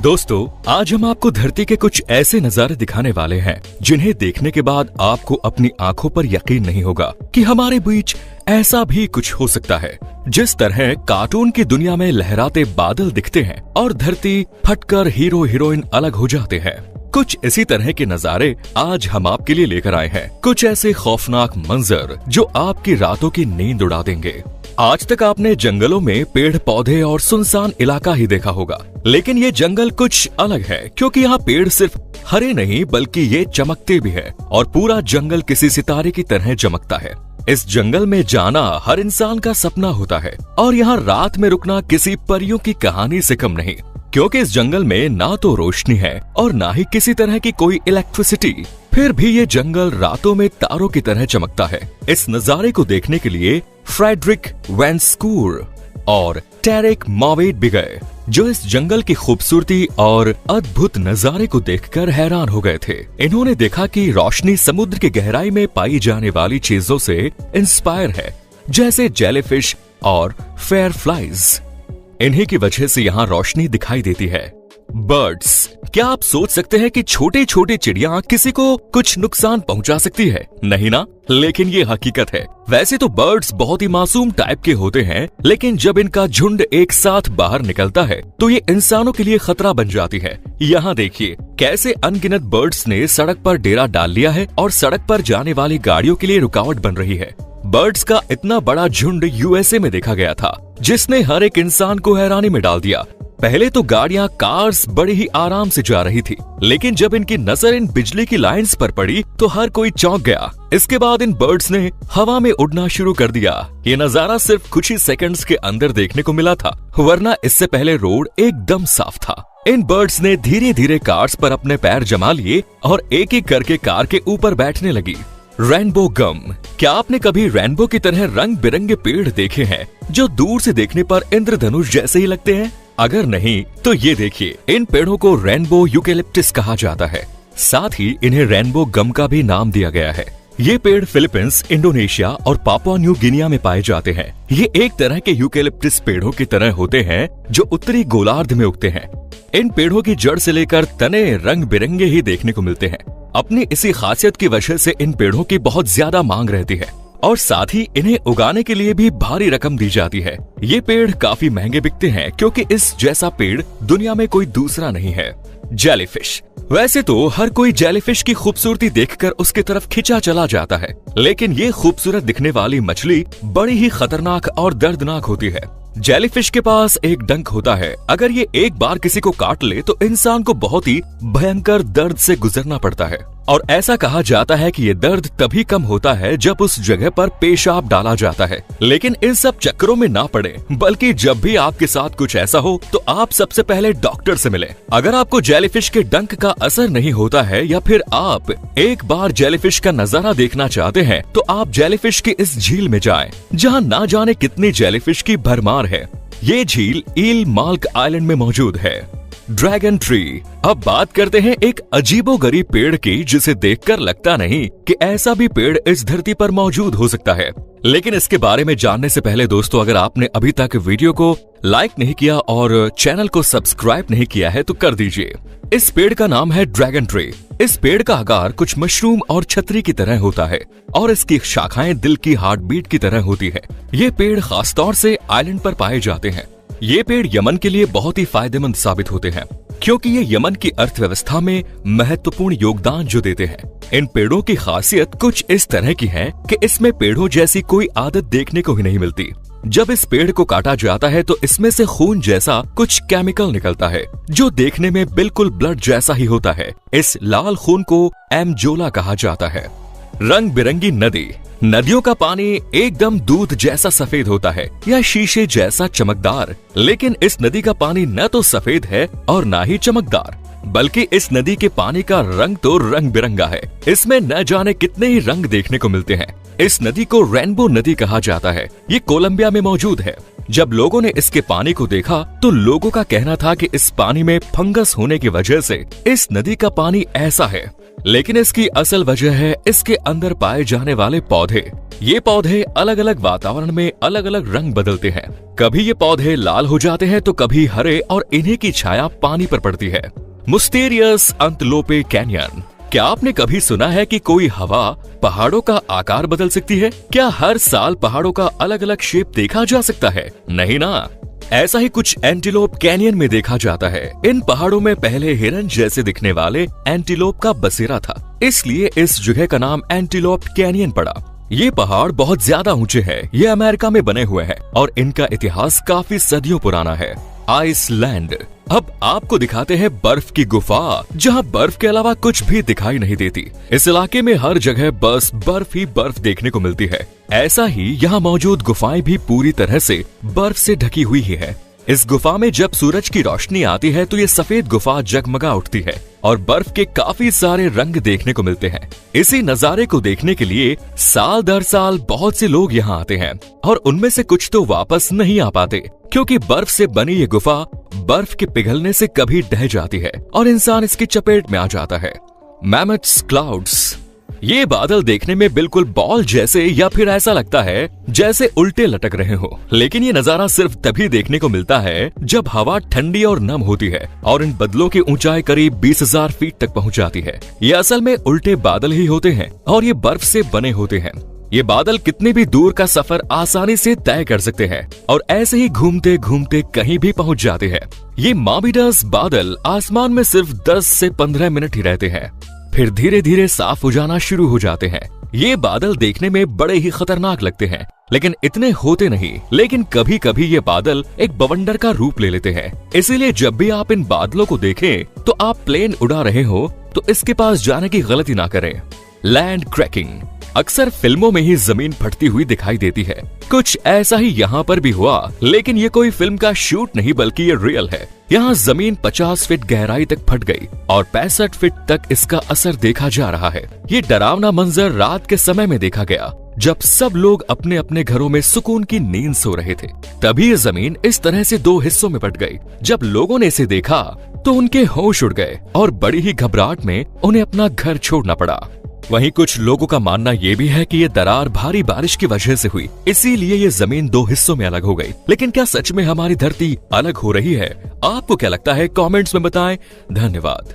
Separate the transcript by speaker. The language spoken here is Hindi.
Speaker 1: दोस्तों, आज हम आपको धरती के कुछ ऐसे नजारे दिखाने वाले हैं जिन्हें देखने के बाद आपको अपनी आंखों पर यकीन नहीं होगा कि हमारे बीच ऐसा भी कुछ हो सकता है। जिस तरह कार्टून की दुनिया में लहराते बादल दिखते हैं और धरती फटकर हीरो हीरोइन अलग हो जाते हैं, कुछ इसी तरह के नजारे आज हम आपके लिए लेकर आए हैं। कुछ ऐसे खौफनाक मंजर जो आपकी रातों की नींद उड़ा देंगे। आज तक आपने जंगलों में पेड़ पौधे और सुनसान इलाका ही देखा होगा, लेकिन ये जंगल कुछ अलग है, क्योंकि यहाँ पेड़ सिर्फ हरे नहीं बल्कि ये चमकते भी है और पूरा जंगल किसी सितारे की तरह चमकता है। इस जंगल में जाना हर इंसान का सपना होता है और यहाँ रात में रुकना किसी परियों की कहानी से कम नहीं, क्योंकि इस जंगल में ना तो रोशनी है और ना ही किसी तरह की कोई इलेक्ट्रिसिटी। फिर भी ये जंगल रातों में तारों की तरह चमकता है। इस नजारे को देखने के लिए फ्रेडरिक वैन स्कूर और टेरिक मॉवेट भी गए, जो इस जंगल की खूबसूरती और अद्भुत नजारे को देखकर हैरान हो गए थे। इन्होंने देखा कि रोशनी समुद्र की गहराई में पाई जाने वाली चीजों से इंस्पायर है, जैसे जेलीफिश और फेयरफ्लाइज। इन्हीं की वजह से यहाँ रोशनी दिखाई देती है। बर्ड्स, क्या आप सोच सकते हैं कि छोटी छोटी चिड़िया किसी को कुछ नुकसान पहुंचा सकती है? नहीं ना, लेकिन ये हकीकत है। वैसे तो बर्ड्स बहुत ही मासूम टाइप के होते हैं, लेकिन जब इनका झुंड एक साथ बाहर निकलता है तो ये इंसानों के लिए खतरा बन जाती है। यहाँ देखिए कैसे अनगिनत बर्ड्स ने सड़क पर डेरा डाल लिया है और सड़क पर जाने वाली गाड़ियों के लिए रुकावट बन रही है। बर्ड्स का इतना बड़ा झुंड यूएसए में देखा गया था, जिसने हर एक इंसान को हैरानी में डाल दिया। पहले तो गाड़ियां, कार्स बड़ी ही आराम से जा रही थी, लेकिन जब इनकी नजर इन बिजली की लाइंस पर पड़ी तो हर कोई चौंक गया। इसके बाद इन बर्ड्स ने हवा में उड़ना शुरू कर दिया। ये नजारा सिर्फ कुछ ही सेकंड्स के अंदर देखने को मिला था, वरना इससे पहले रोड एकदम साफ था। इन बर्ड्स ने धीरे धीरे कार्स पर अपने पैर जमा लिए और एक एक करके कार के ऊपर बैठने लगी। रेनबो गम, क्या आपने कभी रेनबो की तरह रंग बिरंगे पेड़ देखे हैं जो दूर से देखने पर इंद्रधनुष जैसे ही लगते हैं? अगर नहीं तो ये देखिए, इन पेड़ों को रेनबो यूकेलिप्टस कहा जाता है। साथ ही इन्हें रेनबो गम का भी नाम दिया गया है। ये पेड़ फिलीपींस, इंडोनेशिया और पापुआ न्यू गिनिया में पाए जाते हैं। ये एक तरह के यूकेलिप्टस पेड़ों की तरह होते हैं जो उत्तरी गोलार्ध में उगते हैं। इन पेड़ों की जड़ से लेकर तने रंग बिरंगे ही देखने को मिलते हैं। अपनी इसी खासियत की वजह से इन पेड़ों की बहुत ज्यादा मांग रहती है और साथ ही इन्हें उगाने के लिए भी भारी रकम दी जाती है। ये पेड़ काफी महंगे बिकते हैं, क्योंकि इस जैसा पेड़ दुनिया में कोई दूसरा नहीं है। जेलीफिश, वैसे तो हर कोई जेलीफिश की खूबसूरती देखकर उसकी तरफ खिंचा चला जाता है, लेकिन ये खूबसूरत दिखने वाली मछली बड़ी ही खतरनाक और दर्दनाक होती है। जेलीफिश के पास एक डंक होता है। अगर ये एक बार किसी को काट ले तो इंसान को बहुत ही भयंकर दर्द से गुजरना पड़ता है और ऐसा कहा जाता है कि ये दर्द तभी कम होता है जब उस जगह पर पेशाब डाला जाता है। लेकिन इन सब चक्करों में ना पड़े, बल्कि जब भी आपके साथ कुछ ऐसा हो तो आप सबसे पहले डॉक्टर से मिलें। अगर आपको जेलीफिश के डंक का असर नहीं होता है या फिर आप एक बार जेलीफिश का नजारा देखना चाहते हैं तो आप जेलीफिश की इस झील में जाएं, जहां ना जाने कितनी जेलीफिश की भरमार है। ये झील ईल माल्क आइलैंड में मौजूद है। ड्रैगन ट्री, अब बात करते हैं एक अजीबोगरीब पेड़ की, जिसे देखकर लगता नहीं कि ऐसा भी पेड़ इस धरती पर मौजूद हो सकता है। लेकिन इसके बारे में जानने से पहले दोस्तों, अगर आपने अभी तक वीडियो को लाइक नहीं किया और चैनल को सब्सक्राइब नहीं किया है तो कर दीजिए। इस पेड़ का नाम है ड्रैगन ट्री। इस पेड़ का आकार कुछ मशरूम और छतरी की तरह होता है और इसकी शाखाएं दिल की हार्ट बीट की तरह होती है। ये पेड़ खासतौर से आइलैंड पर पाए जाते हैं। ये पेड़ यमन के लिए बहुत ही फायदेमंद साबित होते हैं, क्योंकि ये यमन की अर्थव्यवस्था में महत्वपूर्ण योगदान जो देते हैं। इन पेड़ों की खासियत कुछ इस तरह की है कि इसमें पेड़ों जैसी कोई आदत देखने को ही नहीं मिलती। जब इस पेड़ को काटा जाता है तो इसमें से खून जैसा कुछ केमिकल निकलता है, जो देखने में बिल्कुल ब्लड जैसा ही होता है। इस लाल खून को एमजोला कहा जाता है। रंग बिरंगी नदी, नदियों का पानी एकदम दूध जैसा सफेद होता है या शीशे जैसा चमकदार, लेकिन इस नदी का पानी न तो सफेद है और न ही चमकदार, बल्कि इस नदी के पानी का रंग तो रंग बिरंगा है। इसमें न जाने कितने ही रंग देखने को मिलते हैं। इस नदी को रेनबो नदी कहा जाता है। ये कोलंबिया में मौजूद है। जब लोगों ने इसके पानी को देखा तो लोगों का कहना था कि इस पानी में फंगस होने की वजह से इस नदी का पानी ऐसा है। लेकिन इसकी असल वजह है इसके अंदर पाए जाने वाले पौधे। ये पौधे अलग अलग वातावरण में अलग अलग रंग बदलते हैं। कभी ये पौधे लाल हो जाते हैं तो कभी हरे, और इन्हीं की छाया पानी पर पड़ती है। Mysterious antelope canyon. क्या आपने कभी सुना है कि कोई हवा पहाड़ों का आकार बदल सकती है? क्या हर साल पहाड़ों का अलग अलग शेप देखा जा सकता है? नहीं ना। ऐसा ही कुछ एंटीलोप कैनियन में देखा जाता है। इन पहाड़ों में पहले हिरन जैसे दिखने वाले एंटीलोप का बसेरा था, इसलिए इस जगह का नाम एंटीलोप कैनियन पड़ा। ये पहाड़ बहुत ज्यादा ऊंचे हैं। ये अमेरिका में बने हुए हैं और इनका इतिहास काफी सदियों पुराना है। आइसलैंड। अब आपको दिखाते हैं बर्फ की गुफा, जहां बर्फ के अलावा कुछ भी दिखाई नहीं देती। इस इलाके में हर जगह बस बर्फ ही बर्फ देखने को मिलती है। ऐसा ही यहाँ मौजूद गुफाएं भी पूरी तरह से बर्फ से ढकी हुई ही है। इस गुफा में जब सूरज की रोशनी आती है तो ये सफेद गुफा जगमगा उठती है और बर्फ के काफी सारे रंग देखने को मिलते हैं। इसी नजारे को देखने के लिए साल दर साल बहुत से लोग यहाँ आते हैं और उनमें से कुछ तो वापस नहीं आ पाते, क्योंकि बर्फ से बनी ये गुफा बर्फ के पिघलने से कभी ढह जाती है और इंसान इसकी चपेट में आ जाता है। Mammoths clouds. ये बादल देखने में बिल्कुल बॉल जैसे, या फिर ऐसा लगता है जैसे उल्टे लटक रहे हो। लेकिन ये नजारा सिर्फ तभी देखने को मिलता है जब हवा ठंडी और नम होती है और इन बदलों की ऊंचाई करीब 20,000 फीट तक पहुंच जाती है। ये असल में उल्टे बादल ही होते हैं और ये बर्फ से बने होते हैं। ये बादल कितने भी दूर का सफर आसानी से तय कर सकते हैं और ऐसे ही घूमते घूमते कहीं भी पहुंच जाते हैं। ये मार्बिडस बादल आसमान में सिर्फ 10 से 15 मिनट ही रहते हैं, फिर धीरे धीरे साफ हो जाना शुरू हो जाते हैं। ये बादल देखने में बड़े ही खतरनाक लगते हैं, लेकिन इतने होते नहीं। लेकिन कभी कभी ये बादल एक बवंडर का रूप ले लेते हैं। इसीलिए जब भी आप इन बादलों को देखें तो आप प्लेन उड़ा रहे हो तो इसके पास जाने की गलती ना करें। Land cracking. अक्सर फिल्मों में ही जमीन फटती हुई दिखाई देती है। कुछ ऐसा ही यहाँ पर भी हुआ, लेकिन ये कोई फिल्म का शूट नहीं बल्कि ये रियल है। यहाँ जमीन 50 फीट गहराई तक फट गई और 65 फीट तक इसका असर देखा जा रहा है। ये डरावना मंजर रात के समय में देखा गया, जब सब लोग अपने अपने घरों में सुकून की नींद सो रहे थे। तभी ये जमीन इस तरह से 2 हिस्सों में बट गई। जब लोगों ने इसे देखा तो उनके होश उड़ गए और बड़ी ही घबराहट में उन्हें अपना घर छोड़ना पड़ा। वहीं कुछ लोगों का मानना यह भी है कि ये दरार भारी बारिश की वजह से हुई, इसीलिए ये जमीन 2 हिस्सों में अलग हो गई। लेकिन क्या सच में हमारी धरती अलग हो रही है? आपको क्या लगता है? कमेंट्स में बताएं। धन्यवाद।